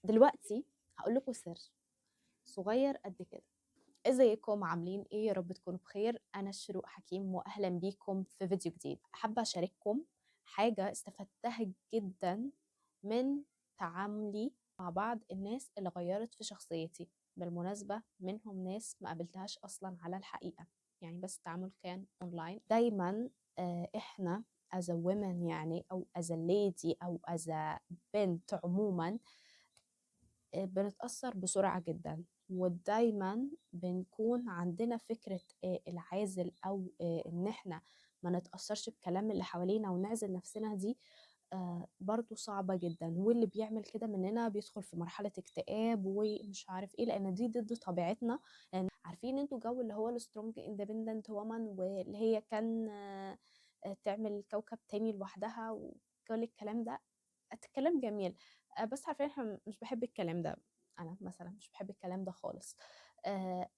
دلوقتي هقول لكم سر صغير قد كده. ازيكم عاملين ايه؟ يا رب تكونوا بخير. انا شروق حكيم واهلا بيكم في فيديو جديد. حابه اشارككم حاجه استفدتها جدا من تعاملي مع بعض الناس اللي غيرت في شخصيتي. بالمناسبه منهم ناس ما قابلتهاش اصلا على الحقيقه، يعني بس التعامل كان اونلاين. دايما احنا as a women يعني او as a lady او as a بنت عموما بنتأثر بسرعة جدا، ودايما بنكون عندنا فكرة العازل أو إن إحنا ما نتأثرش بكلام اللي حوالينا ونعزل نفسنا. دي برضو صعبة جدا، واللي بيعمل كده مننا بيدخل في مرحلة اكتئاب ومش عارف ايه، لأن دي ضد طبيعتنا. لأن عارفين انتوا جو اللي هو السترونج اندبندنت وومن، واللي هي كان تعمل كوكب تاني لوحدها وكل الكلام ده. الكلام جميل، بس عارفين احنا مش بحب الكلام ده. انا مثلا مش بحب الكلام ده خالص.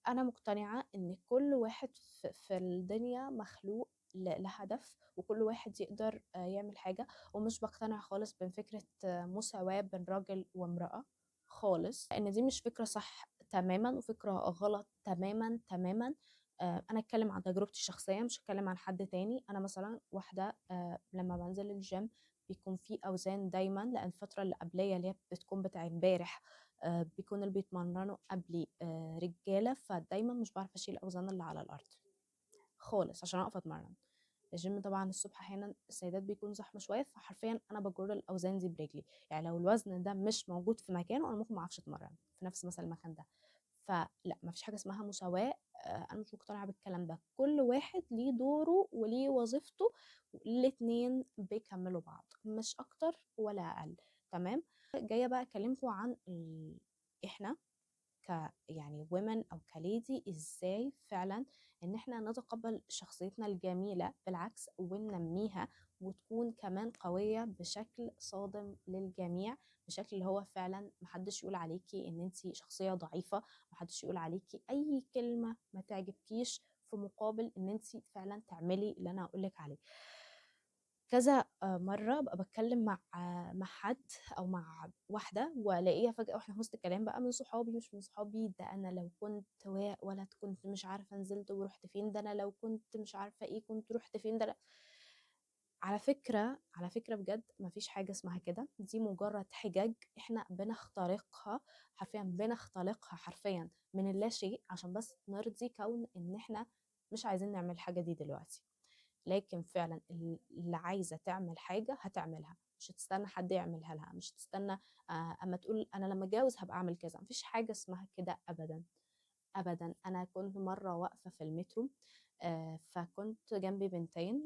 انا مقتنعة ان كل واحد في الدنيا مخلوق لهدف، وكل واحد يقدر يعمل حاجة. ومش بقتنع خالص بفكرة مساواة بين راجل وامرأة خالص، لان دي مش فكرة صح تماما وفكرة غلط تماما تماما. انا اتكلم عن تجربتي الشخصية، مش هتكلم عن حد تاني. انا مثلا واحدة لما بنزل الجيم بيكون في اوزان دايما، لان الفتره اللي قبليه اللي هي بتكون بتاع امبارح بيكون اللي بيتمرنوا قبلي رجاله، فدايما مش بعرف اشيل الاوزان اللي على الارض خالص عشان اقف اتمرن. الجيم طبعا الصبح احيانا السيدات بيكون زحمه شويه، فحرفيا انا بجر الاوزان دي برجلي. يعني لو الوزن ده مش موجود في مكانه انا ممكن ما اعرفش اتمرن في نفس مثلا المكان ده. فلا، ما فيش حاجه اسمها مساواه. انا مش مقتنعه بالكلام ده. كل واحد ليه دوره وليه وظيفته، الاتنين بيكملوا بعض مش اكتر ولا اقل. تمام. جايه بقى اكلمكم عن احنا يعني women او كليدي ازاي فعلا ان احنا نتقبل شخصيتنا الجميلة بالعكس وننميها، وتكون كمان قوية بشكل صادم للجميع، بشكل اللي هو فعلا محدش يقول عليكي ان انتي شخصية ضعيفة، محدش يقول عليكي اي كلمة ما تعجبكيش في مقابل ان انتي فعلا تعملي اللي انا هقولك عليه. كذا مرة ببقى بتكلم مع حد أو مع واحدة، وألاقيها فجأة واحنا في وسط الكلام بقى من صحابي مش من صحابي، ده أنا لو كنت ولا كنت مش عارفة نزلت ورحت فين، ده أنا لو كنت مش عارفة إيه كنت رحت فين، ده لا. على فكرة بجد مفيش حاجة اسمها كده. دي مجرد حجج احنا بنخترقها، حرفيا بنختلقها حرفيا من اللا شيء عشان بس نرضي كون ان احنا مش عايزين نعمل الحاجة دي دلوقتي. لكن فعلا اللي عايزة تعمل حاجة هتعملها، مش هتستنى حد يعملها لها، مش هتستنى اما تقول انا لما اتجوز هبقى اعمل كذا. مفيش حاجة اسمها كده ابدا ابدا. انا كنت مرة واقفة في المترو، فكنت جنبي بنتين،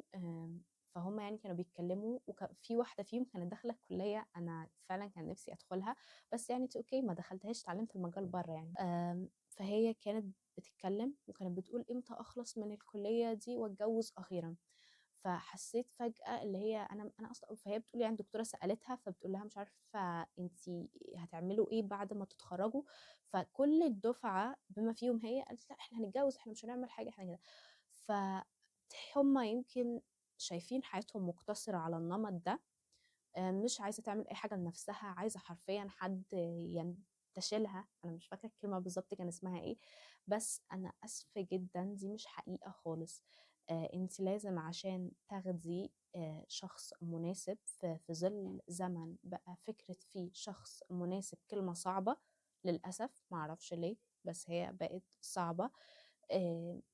فهم يعني كانوا بيتكلموا، وفي واحدة فيهم كانت داخلة كلية أنا فعلا كان نفسي أدخلها، بس يعني اوكي ما دخلتهاش، اتعلمت المجال بره يعني. فهي كانت بتتكلم وكانت بتقول امتى أخلص من الكلية دي واتجوز أخيرا. فحسيت فجأة اللي هي أنا أصلا، فهي بتقول يعني الدكتورة سألتها فبتقول لها مش عارفة انتي هتعملوا ايه بعد ما تتخرجوا. فكل الدفعة بما فيهم هي قالت لا احنا هنتجوز، احنا مش هنعمل حاجة، احنا كده. فهم يمكن شايفين حياتهم مقتصرة على النمط ده، مش عايزة تعمل أي حاجة لنفسها، عايزة حرفيا حد ينتشلها. أنا مش فاكرة الكلمة بالظبط كان اسمها إيه، بس أنا أسفة جدا دي مش حقيقة خالص. انت لازم عشان تاخدي شخص مناسب في ظل زمن بقى فكرة فيه شخص مناسب كلمة صعبة للأسف، معرفش ليه بس هي بقت صعبة.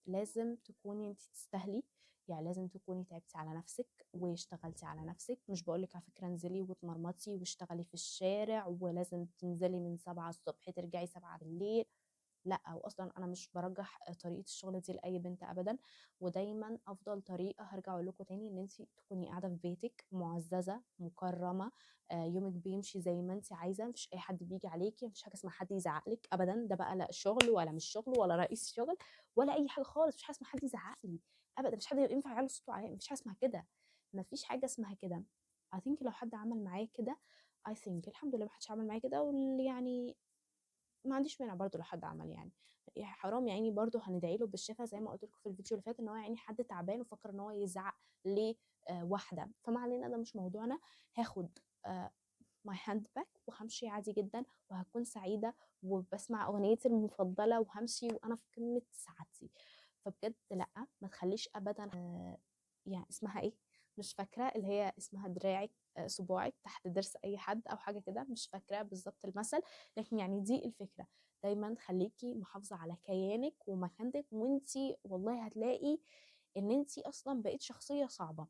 لازم تكوني انت تستاهلي، يعني لازم تكوني تعبتي على نفسك واشتغلتي على نفسك. مش بقولك على فكرة انزلي واتمرمطي واشتغلي في الشارع ولازم تنزلي من 7 الصبح ترجعي 7 بالليل، لا. واصلا انا مش برجح طريقه الشغل دي لاي بنت ابدا. ودايما افضل طريقه هرجع اقول لكم تاني ان انت تكوني قاعده في بيتك معززه مكرمه، يومك بيمشي زي ما انت عايزه، مفيش اي حد بيجي عليكي، مفيش حاجه اسمها حد يزعق لك ابدا. ده بقى لا شغل ولا مش شغل ولا رئيس شغل ولا اي حاجه خالص. مفيش حاجه اسمها حد يزعق لي ابدا، مفيش حد ينفع يعلي صوته عليا، مفيش حاجه اسمها كده. مفيش حاجه اسمها كده. I think لو حد عمل معايا كده I think الحمد لله ما حدش عمل معايا كده، واللي يعني ما عنديش مانع برضو لو حد عمل يعني حرام يعني برضو هندعي له بالشفاء زي ما قلت لكم في الفيديو اللي فات، ان هو يعني حد تعبان وفكر ان هو يزعق لواحده. فما علينا، ده مش موضوعنا. هاخد ماي هاند باك وهمشي عادي جدا وهكون سعيده وبسمع اغنيتي المفضله وهمشي وانا في قمه سعادتي. فبجد لا، ما تخليش ابدا يعني اسمها ايه، مش فاكره، اللي هي اسمها دراعك صباعك تحت ضرس اي حد او حاجه كده، مش فاكره بالظبط المثل، لكن يعني دي الفكره. دايما خليكي محافظه على كيانك ومكانتك، وانتي والله هتلاقي ان انتي اصلا بقيت شخصيه صعبه،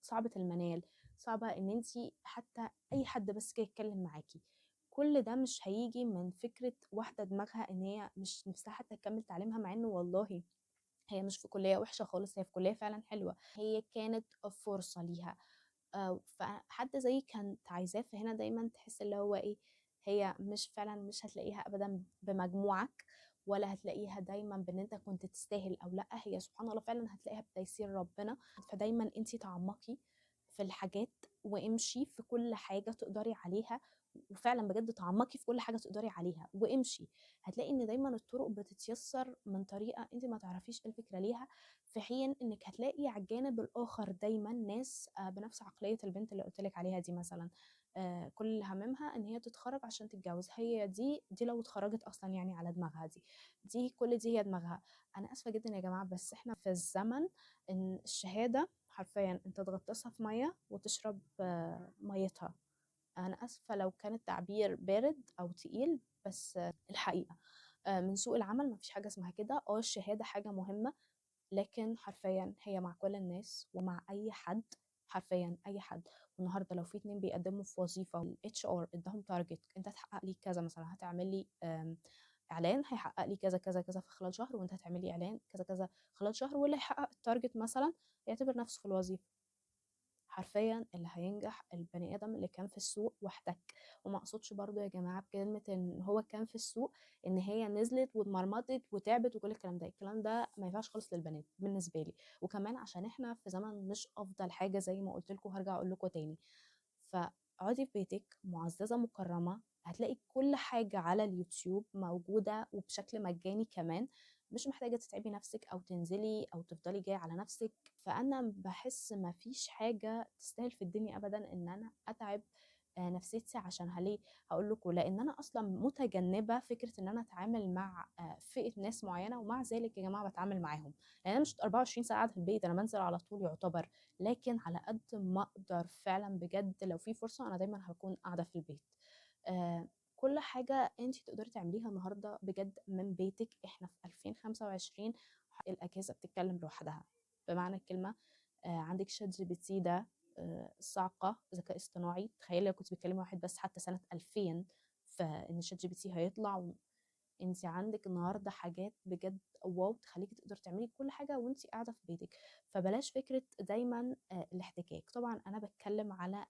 صعبه المنال، صعبه ان انتي حتى اي حد بس كده يتكلم معاكي. كل ده مش هيجي من فكره واحده دماغها ان هي مش نفسها حتى تكمل تعليمها، مع انه والله هي مش في كليه وحشه خالص، هي في كليه فعلا حلوه، هي كانت فرصه ليها. فحد زي كانت عايزاه. فهنا دايما تحس اللي هو ايه، هي مش فعلا مش هتلاقيها ابدا بمجموعك، ولا هتلاقيها دايما بان انت كنت تستاهل او لا، هي سبحان الله فعلا هتلاقيها بتيسير ربنا. فدايما انت تعمقي في الحاجات وامشي في كل حاجة تقدري عليها، وفعلا بجد تعمقي في كل حاجة تقدري عليها وامشي. هتلاقي ان دايما الطرق بتتيسر من طريقة انت ما تعرفيش ايه الفكرة ليها، في حين انك هتلاقي على الجانب الاخر دايما ناس بنفس عقليه البنت اللي قلت لك عليها دي مثلا، كل اللي هممها ان هي تتخرج عشان تتجوز. هي دي لو اتخرجت اصلا يعني على دماغها دي كل دي هي دماغها. انا اسفه جدا يا جماعه، بس احنا في الزمن ان الشهاده حرفيا انت تغطسها في ميه وتشرب ميتها. انا اسفه لو كان التعبير بارد او تقيل، بس الحقيقه من سوق العمل ما فيش حاجه اسمها كده. الشهاده حاجه مهمه، لكن حرفيا هي مع كل الناس ومع اي حد، حرفيا اي حد. والنهارده لو في اتنين بيقدموا في وظيفه والاتش ار اداهم تارجت، انت هتحقق لي كذا مثلا، هتعمل لي اعلان هيحقق لي كذا كذا كذا في خلال شهر، وانت هتعمل لي اعلان كذا كذا خلال شهر، واللي هيحقق التارجت مثلا يعتبر نفسه في الوظيفه. حرفيا اللي هينجح البني ادم اللي كان في السوق واحتك. وما اقصدش برضو يا جماعه بكلمه ان هو كان في السوق ان هي نزلت واتمرمطت وتعبت وكل الكلام ده، الكلام ده ما ينفعش خالص للبنات بالنسبه لي. وكمان عشان احنا في زمن مش افضل حاجه زي ما قلت لكم، هرجع اقول لكم تاني. فاقعدي في بيتك معززه مكرمه، هتلاقي كل حاجه على اليوتيوب موجوده وبشكل مجاني كمان، مش محتاجة تتعبي نفسك أو تنزلي أو تفضلي جاية على نفسك. فأنا بحس ما فيش حاجة تستاهل في الدنيا أبدا إن أنا أتعب نفسيتي عشانها. ليه؟ هقول لكم، لأن أنا أصلا متجنبة فكرة إن أنا أتعامل مع فئة ناس معينة، ومع ذلك يا جماعة بتعامل معاهم، لأن أنا مش 24 ساعة قاعدة في البيت، أنا بنزل على طول يعتبر. لكن على قد ما أقدر فعلا بجد لو في فرصة أنا دايما هكون قاعدة في البيت. آه، كل حاجة انت تقدري تعمليها النهاردة بجد من بيتك. احنا في 2025، الأجهزة بتتكلم لوحدها بمعنى الكلمة. عندك شات جي بي تي ده صاعقة ذكاء اصطناعي. تخيلي لو كنت بتكلمي واحد بس حتى سنة 2000 فإن شات جي بي تي هيطلع. انت عندك النهارده حاجات بجد واو تخليكي تقدري تعملي كل حاجه وانت قاعده في بيتك. فبلاش فكره دايما الاحتكاك. طبعا انا بتكلم على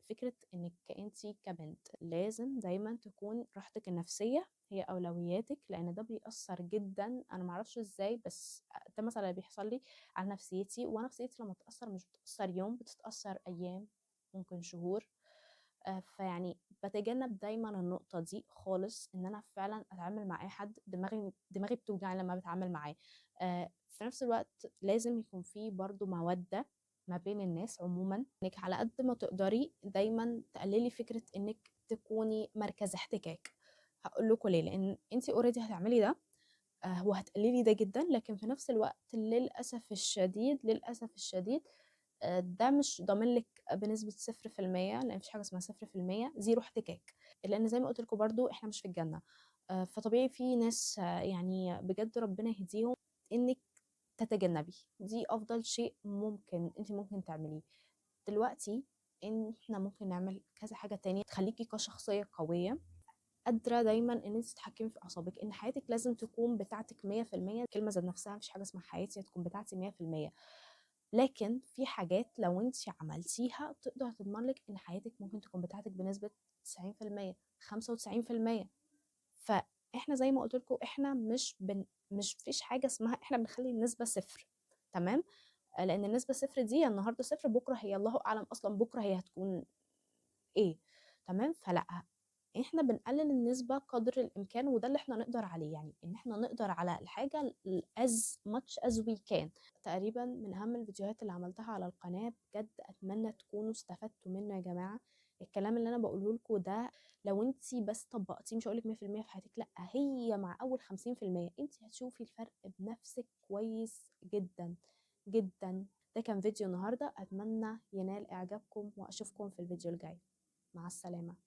فكره انك انت كبنت لازم دايما تكون راحتك النفسيه هي اولوياتك، لان ده بيأثر جدا. انا معرفش ازاي، بس ده مثلا اللي بيحصل لي على نفسيتي. ونفسيتي لما تتأثر مش بتتأثر يوم، بتتأثر ايام، ممكن شهور. فيعني بتجنب دايما النقطة دي خالص، ان انا فعلا اتعامل مع اي حد دماغي بتوجعني لما بتعامل معاه. في نفس الوقت لازم يكون في برضو مودة ما بين الناس عموما، انك على قد ما تقدري دايما تقللي فكرة انك تكوني مركز احتكاك. هقول لكم ليه، لان انت اوريدي هتعملي ده وهتقللي ده جدا، لكن في نفس الوقت للأسف الشديد للأسف الشديد ده مش ضامن لك بنسبة 0%، لأن مفيش حاجة اسمها 0% زيرو احتكاك. لأن زي ما قلت لكم برضو احنا مش في الجنة. فطبيعي في ناس يعني بجد ربنا يهديهم، إنك تتجنبي دي أفضل شيء ممكن انت ممكن تعمليه دلوقتي. إن احنا ممكن نعمل كذا حاجة تانية تخليكي كشخصية قوية قادرة دايما ان انت تتحكمي في اعصابك. ان حياتك لازم تكون بتاعتك 100%. الكلمة ذات نفسها مفيش حاجة اسمها حياتي تكون بتاعتي 100%، لكن في حاجات لو انت عملتيها تقدر تضمن لك ان حياتك ممكن تكون بتاعتك بنسبة 90%، 95%. فاحنا زي ما قلت لكم احنا مش فيش حاجة اسمها احنا بنخلي النسبة صفر. تمام. لان النسبة صفر دي النهاردة صفر، بكرة هي الله اعلم اصلا بكرة هي هتكون ايه. تمام. فلا، احنا بنقلل النسبة قدر الامكان، وده اللي احنا نقدر عليه، يعني ان احنا نقدر على الحاجة as much as we can. تقريبا من اهم الفيديوهات اللي عملتها على القناة، بجد اتمنى تكونوا استفدتوا منه يا جماعة. الكلام اللي انا بقوله لكم ده لو انت بس طبقتيه، مش هقولك 100% في حياتك، لا، هي مع اول 50% انت هتشوفي الفرق بنفسك كويس جدا جدا. ده كان فيديو النهارده، اتمنى ينال اعجابكم واشوفكم في الفيديو الجاي. مع السلامة.